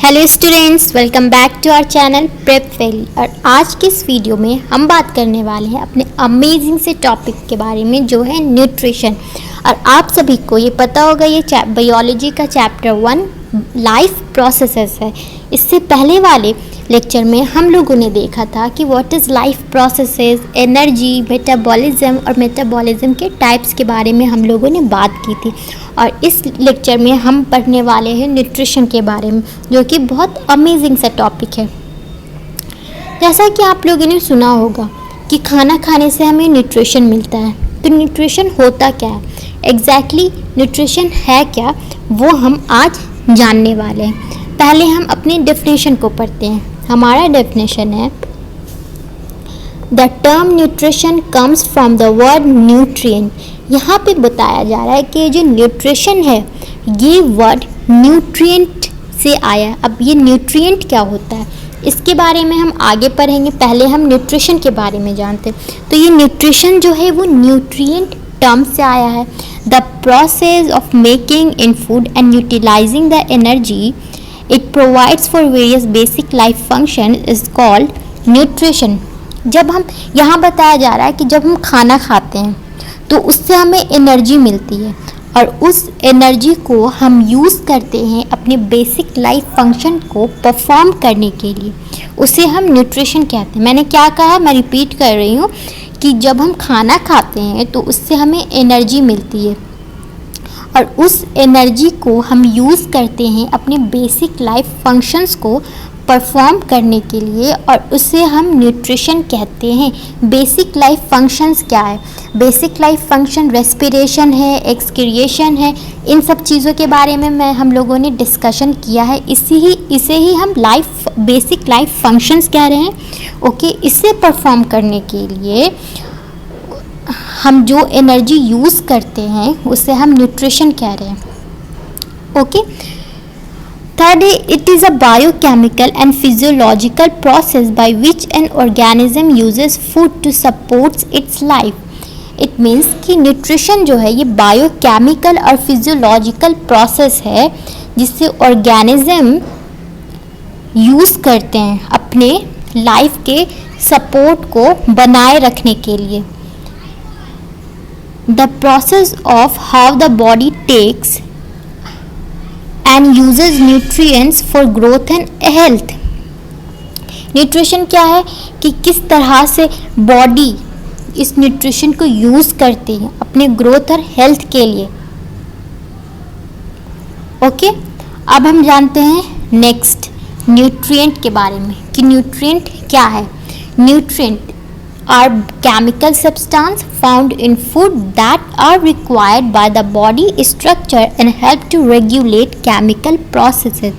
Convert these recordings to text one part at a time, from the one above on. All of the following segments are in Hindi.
Hello students, welcome back to our channel Prep Valley. और आज के इस वीडियो में हम बात करने वाले हैं अपने अमेजिंग से टॉपिक के बारे में जो है न्यूट्रिशन। और आप सभी को ये पता होगा, ये बायोलॉजी का चैप्टर 1 लाइफ प्रोसेसेस है। इससे पहले वाले लेक्चर में हम लोगों ने देखा था कि what is life processes, energy, metabolism और मेटाबॉलिज्म के टाइप्स के बारे में हम लोगों ने बात की थी। और इस लेक्चर में हम पढ़ने वाले हैं न्यूट्रिशन के बारे में, जो कि बहुत अमेजिंग सा टॉपिक है। जैसा कि आप लोगों ने सुना होगा कि खाना खाने से हमें न्यूट्रिशन मिलता है। तो न्यूट्रिशन होता क्या है, एग्जैक्टली न्यूट्रिशन है क्या, वो हम आज जानने वाले हैं। पहले हम अपनी डेफिनेशन को पढ़ते हैं। हमारा डेफिनेशन है, the term nutrition comes from the word nutrient. यहाँ पे बताया जा रहा है कि जो न्यूट्रिशन है ये वर्ड न्यूट्रिएंट से आया है। अब ये न्यूट्रिएंट क्या होता है इसके बारे में हम आगे पढ़ेंगे, पहले हम न्यूट्रिशन के बारे में जानते हैं। तो ये न्यूट्रिशन जो है वो न्यूट्रिएंट टर्म से आया है। The process of making in food and utilising the energy it provides for various basic life function is called nutrition. जब हम यहाँ बताया जा रहा है कि जब हम खाना खाते हैं तो उससे हमें एनर्जी मिलती है और उस एनर्जी को हम यूज़ करते हैं अपने बेसिक लाइफ फंक्शन को परफॉर्म करने के लिए, उसे हम न्यूट्रिशन कहते हैं। मैंने क्या कहा, मैं रिपीट कर रही हूँ कि जब हम खाना खाते हैं तो उससे हमें एनर्जी मिलती है और उस एनर्जी को हम यूज़ करते हैं अपने बेसिक लाइफ फंक्शंस को परफॉर्म करने के लिए और उसे हम न्यूट्रिशन कहते हैं। बेसिक लाइफ फंक्शंस क्या है? बेसिक लाइफ फंक्शन रेस्पिरेशन है, एक्सक्रिएशन है, इन सब चीज़ों के बारे में हम लोगों ने डिस्कशन किया है। इसे ही हम बेसिक लाइफ फंक्शंस कह रहे हैं। ओके, इसे परफॉर्म करने के लिए हम जो एनर्जी यूज़ करते हैं उसे हम न्यूट्रिशन कह रहे हैं। Okay, Third, it is a biochemical and physiological process by which an organism uses food to support its life. It means कि न्यूट्रिशन जो है ये बायोकेमिकल और फिजियोलॉजिकल प्रोसेस है जिससे ऑर्गेनिज्म यूज़ करते हैं अपने लाइफ के सपोर्ट को बनाए रखने के लिए। The process of how the body takes and uses nutrients for growth and health. Nutrition क्या है कि किस तरह से बॉडी इस न्यूट्रिशन को यूज़ करती है अपने ग्रोथ और हेल्थ के लिए। ओके, अब हम जानते हैं नेक्स्ट न्यूट्रिएंट के बारे में कि न्यूट्रिएंट क्या है। Nutrient are chemical substance found in food that are required by the body structure and help to regulate chemical processes.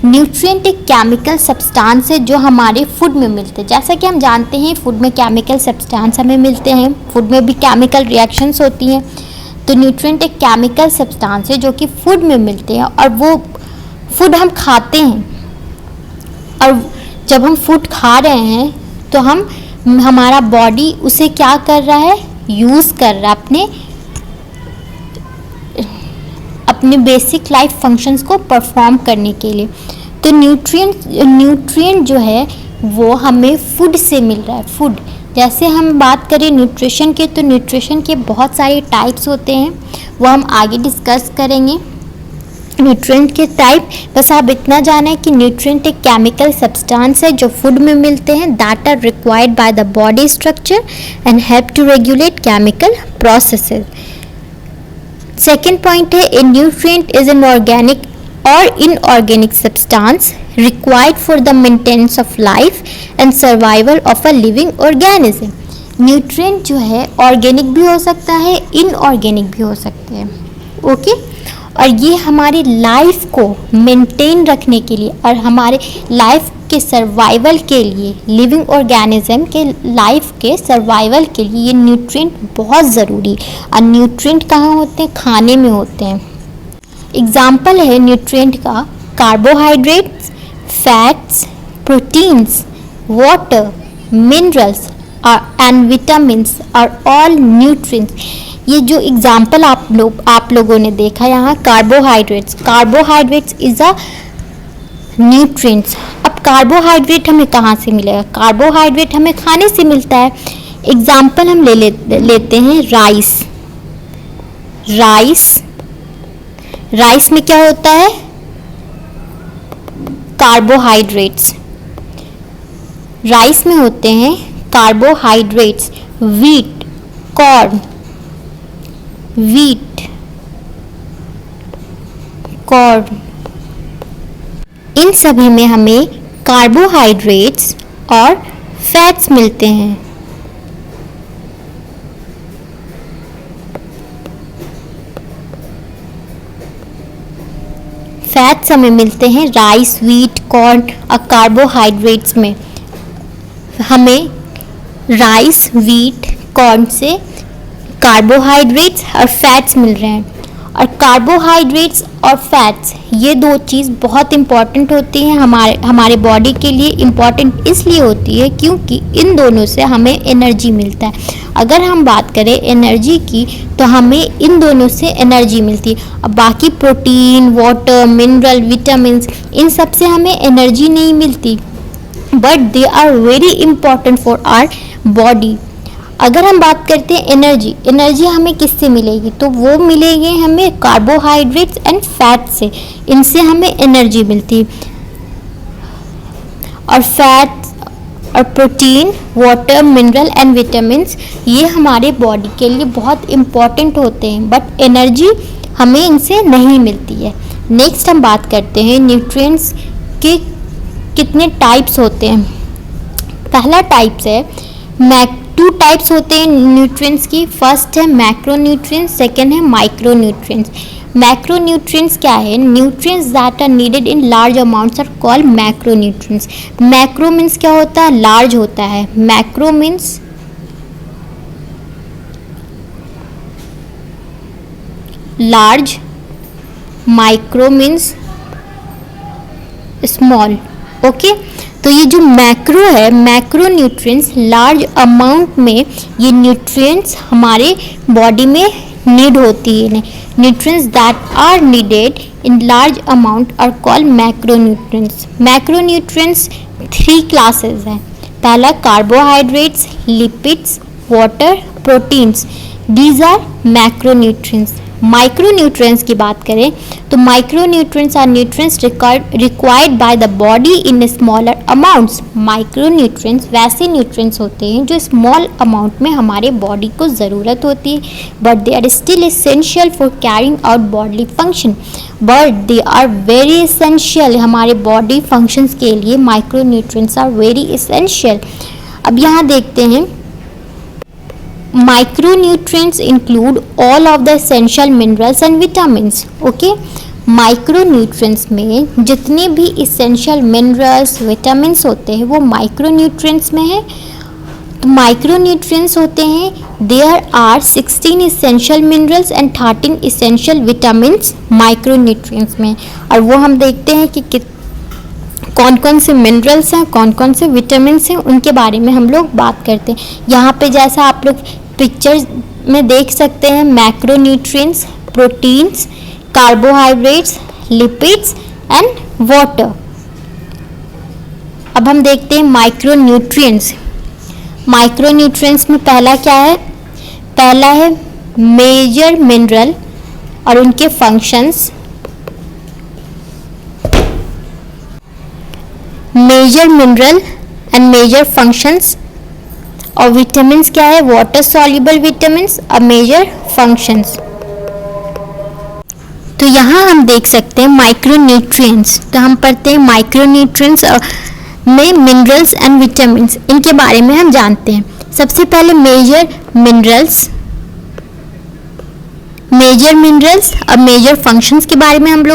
Nutrient एक केमिकल सब्सटेंस है जो हमारे फूड में मिलते हैं। जैसा कि हम जानते हैं फूड में केमिकल सब्सटेंस हमें मिलते हैं, फूड में भी केमिकल रिएक्शंस होती हैं। तो न्यूट्रिएंट एक केमिकल सब्सटेंस है जो कि फूड में मिलते हैं और वो फूड हम खाते हैं। और जब हम फूड खा रहे हैं तो हमारा बॉडी उसे क्या कर रहा है, यूज़ कर रहा है अपने बेसिक लाइफ फंक्शंस को परफॉर्म करने के लिए। तो न्यूट्रिएंट जो है वो हमें फूड से मिल रहा है। फूड, जैसे हम बात करें न्यूट्रिशन के, तो न्यूट्रिशन के बहुत सारे टाइप्स होते हैं, वो हम आगे डिस्कस करेंगे। न्यूट्रिएंट के टाइप, बस आप इतना जानें कि न्यूट्रिएंट एक केमिकल सब्सटेंस है जो फूड में मिलते हैं, that are required by the body structure and help to regulate chemical processes. Second point है, a nutrient is an organic और inorganic substance required for the maintenance of life and survival of a living organism. Nutrient जो है ऑर्गेनिक भी हो सकता है, इनऑर्गेनिक भी हो सकते हैं। ओके, और ये हमारी लाइफ को मेंटेन रखने के लिए और हमारे लाइफ के सर्वाइवल के लिए, लिविंग ऑर्गेनिज्म के लाइफ के सर्वाइवल के लिए ये न्यूट्रिएंट बहुत ज़रूरी है। और न्यूट्रिएंट कहाँ होते हैं? खाने में होते हैं। एग्जाम्पल है न्यूट्रिएंट का, carbohydrates, fats, proteins, water, minerals and vitamins are all nutrients. ये जो एग्जाम्पल आप लोगों ने देखा यहाँ, कार्बोहाइड्रेट्स इज़ अ न्यूट्रिएंट्स। अब कार्बोहाइड्रेट हमें कहाँ से मिलेगा? कार्बोहाइड्रेट हमें खाने से मिलता है। एग्जाम्पल हम लेते हैं राइस। राइस में क्या होता है? कार्बोहाइड्रेट्स। राइस में होते हैं कार्बोहाइड्रेट्स। व्हीट, कॉर्न, इन सभी में हमें कार्बोहाइड्रेट्स और फैट्स मिलते हैं। फैट्स हमें मिलते हैं राइस, व्हीट, कॉर्न और कार्बोहाइड्रेट्स में। हमें राइस, व्हीट, कॉर्न से कार्बोहाइड्रेट्स और फैट्स मिल रहे हैं। और कार्बोहाइड्रेट्स और फैट्स ये दो चीज़ बहुत इम्पॉर्टेंट होती हैं हमारे बॉडी के लिए। इम्पॉर्टेंट इसलिए होती है क्योंकि इन दोनों से हमें एनर्जी मिलता है। अगर हम बात करें एनर्जी की तो हमें इन दोनों से एनर्जी मिलती है। अब बाकी प्रोटीन, वाटर, मिनरल, विटामिन्स, इन सब से हमें एनर्जी नहीं मिलती, but they are very important for our body. अगर हम बात करते हैं एनर्जी हमें किससे मिलेगी? तो वो मिलेगी हमें कार्बोहाइड्रेट्स एंड फैट से। इनसे हमें एनर्जी मिलती है। और फैट और protein, water, mineral and vitamins ये हमारे बॉडी के लिए बहुत इम्पॉर्टेंट होते हैं, बट एनर्जी हमें इनसे नहीं मिलती है। नेक्स्ट हम बात करते हैं न्यूट्रिएंट्स के कितने टाइप्स होते हैं। पहला टाइप्स है टू टाइप्स होते हैं न्यूट्रिएंट्स की। फर्स्ट है मैक्रोन्यूट्रिएंट्स, सेकेंड है माइक्रोन्यूट्रिएंट्स। मैक्रोन्यूट्रिएंट्स क्या है? Nutrients that are needed in large amounts are called macronutrients. Macro means क्या होता है? लार्ज होता है। Macro means large, micro means small. Okay, तो ये जो मैक्रो है, मैक्रो न्यूट्रिएंट्स लार्ज अमाउंट में ये न्यूट्रिएंट्स हमारे बॉडी में नीड होती है। Nutrients that are needed in large amount are called macro nutrients. Macro nutrients 3 classes हैं। पहला carbohydrates, lipids, water, proteins, these are macro nutrients. Micro nutrients की बात करें तो micro nutrients are nutrients required by the body in smaller amounts. Micro nutrients वैसे न्यूट्रिएंट्स होते हैं जो स्मॉल अमाउंट में हमारे बॉडी को ज़रूरत होती है, but they are still essential for carrying out body function. But they are very essential, हमारे बॉडी फंक्शंस के लिए micro nutrients are very essential. अब यहाँ देखते हैं Micronutrients include all of the essential minerals and vitamins. Okay, micronutrients में जितने भी इसेंशियल मिनरल्स, विटामिन्स होते हैं वो माइक्रोन्यूट्रिएंट्स में है। तो माइक्रोन्यूट्रिएंट्स होते हैं there are 16 essential minerals and 13 essential vitamins micronutrients में। और वो हम देखते हैं कि कौन कौन से मिनरल्स हैं, कौन कौन से विटामिन्स हैं, उनके बारे में हम लोग बात करते हैं। यहाँ पे जैसा आप लोग पिक्चर में देख सकते हैं, macronutrients, proteins, carbohydrates, lipids and water. अब हम देखते हैं माइक्रोन्यूट्रिएंट्स। माइक्रोन्यूट्रिएंट्स में पहला क्या है? पहला है मेजर मिनरल और उनके फंक्शंस। Major mineral and major functions. और विटामिन्स क्या है? वाटर सॉल्युबल विटामिन्स और मेजर फंक्शंस। तो यहाँ हम देख सकते हैं माइक्रोन्यूट्रिएंट्स। तो हम पढ़ते हैं माइक्रोन्यूट्रिएंट्स में मिनरल्स एंड विटामिन्स, इनके बारे में हम जानते हैं। सबसे पहले मेजर मिनरल्स और मेजर फंक्शंस के बारे में हम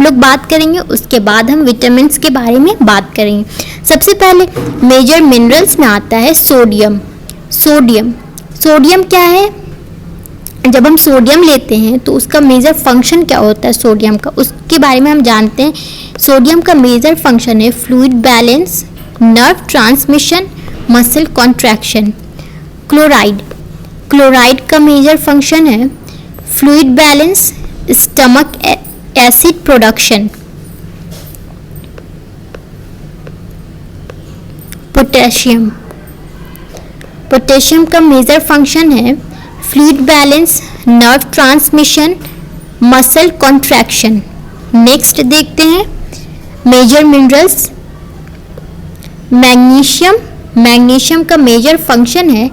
लोग बात करेंगे। उसके बाद हम विटामिन्स के बारे में बात करेंगे। सबसे पहले मेजर मिनरल्स में आता है सोडियम। सोडियम क्या है? जब हम सोडियम लेते हैं तो उसका मेजर फंक्शन क्या होता है सोडियम का, उसके बारे में हम जानते हैं। सोडियम का मेजर फंक्शन है fluid balance, nerve transmission, muscle contraction. Chloride का मेजर फंक्शन है fluid balance, stomach acid production. Potassium. Potassium का मेजर फंक्शन है fluid balance, nerve transmission, muscle contraction. Next देखते हैं मेजर मिनरल्स। मैग्नीशियम। मैग्नीशियम का मेजर फंक्शन है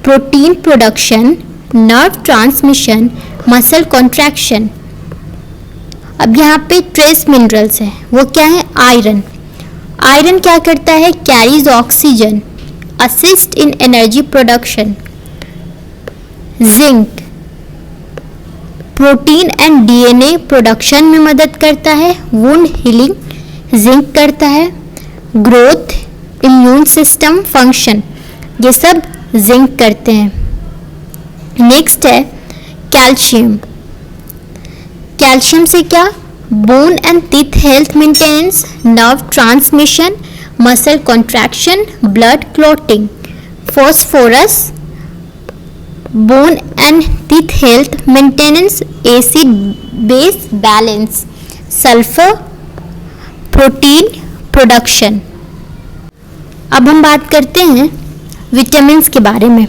protein production, nerve transmission, muscle contraction. अब यहाँ पे ट्रेस मिनरल्स है, वो क्या है? आयरन। आयरन क्या करता है? Carries oxygen, assist in energy production. Zinc protein and DNA production में मदद करता है, वुंड हीलिंग जिंक करता है। ग्रोथ, इम्यून सिस्टम फंक्शन, ये सब जिंक करते हैं। नेक्स्ट है कैल्शियम। कैल्शियम से क्या? Bone and teeth health maintenance, nerve transmission, muscle contraction, blood clotting. Phosphorus, bone and teeth health maintenance, acid base balance. Sulphur, protein production. अब हम बात करते हैं विटामिन्स के बारे में।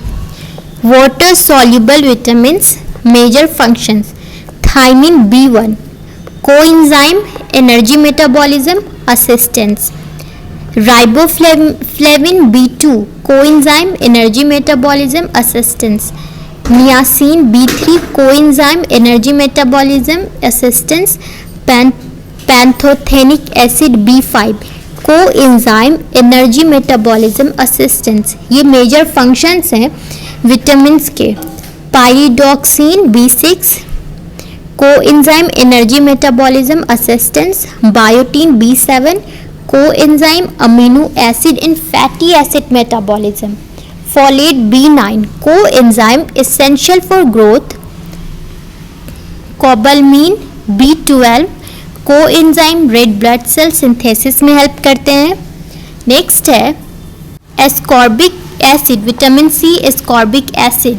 Water soluble vitamins, major functions. Thiamine B1, coenzyme energy metabolism assistance. Riboflavin B2, coenzyme energy metabolism assistance. Niacin B3, coenzyme energy metabolism assistance. Pantothenic acid B5, coenzyme energy metabolism assistance. ये मेजर फंक्शंस हैं विटामिन्स के। Pyridoxine B6, coenzyme energy metabolism assistance. Biotin B7, coenzyme amino acid in fatty acid metabolism. Folate B9, coenzyme essential for growth. Cobalamin B12, coenzyme red blood cell synthesis में हेल्प करते हैं। नेक्स्ट है ascorbic acid, vitamin C ascorbic acid.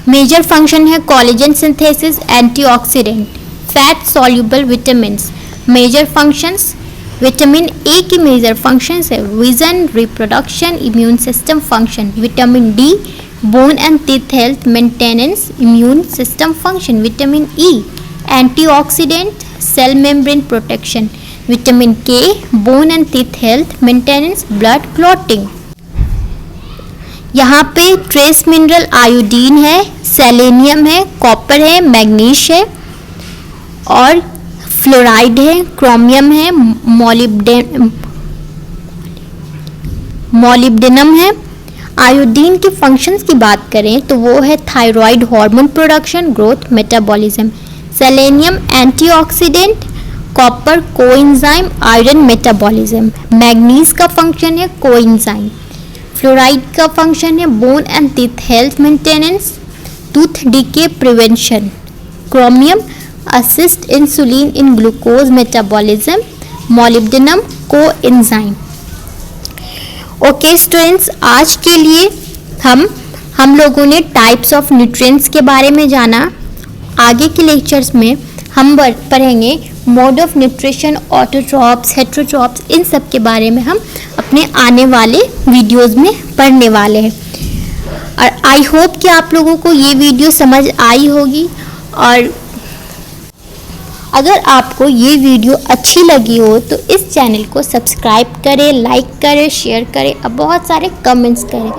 Major function है collagen synthesis, antioxidant. Fat soluble vitamins, major functions. Vitamin A की मेजर फंक्शंस है vision, reproduction, immune system function. Vitamin D, bone and teeth health maintenance, immune system function. Vitamin E, antioxidant, cell membrane protection. Vitamin K, bone and teeth health maintenance, blood clotting. यहाँ पे ट्रेस मिनरल आयोडीन है, सेलेनियम है, कॉपर है, मैग्नीश है और फ्लोराइड है, क्रोमियम है, मोलिब्डेनम है। आयोडीन के फंक्शंस की बात करें तो वो है thyroid hormone production, growth, metabolism. Selenium antioxidant, copper coenzyme, iron metabolism. Manganese का फंक्शन है कोएंजाइम। फ्लोराइड का फंक्शन है bone and teeth health maintenance, tooth decay prevention. Chromium assist insulin in glucose metabolism. Molybdenum coenzyme. Okay students, आज के लिए हम लोगों ने टाइप्स ऑफ न्यूट्रिएंट्स के बारे में जाना। आगे के लेक्चर्स में हम पढ़ेंगे mode of nutrition, autotrophs, heterotrophs, इन सब के बारे में हम अपने आने वाले वीडियोस में पढ़ने वाले हैं। और आई होप कि आप लोगों को ये वीडियो समझ आई होगी। और अगर आपको ये वीडियो अच्छी लगी हो तो इस चैनल को सब्सक्राइब करें, लाइक करें, शेयर करें और बहुत सारे कमेंट्स करें।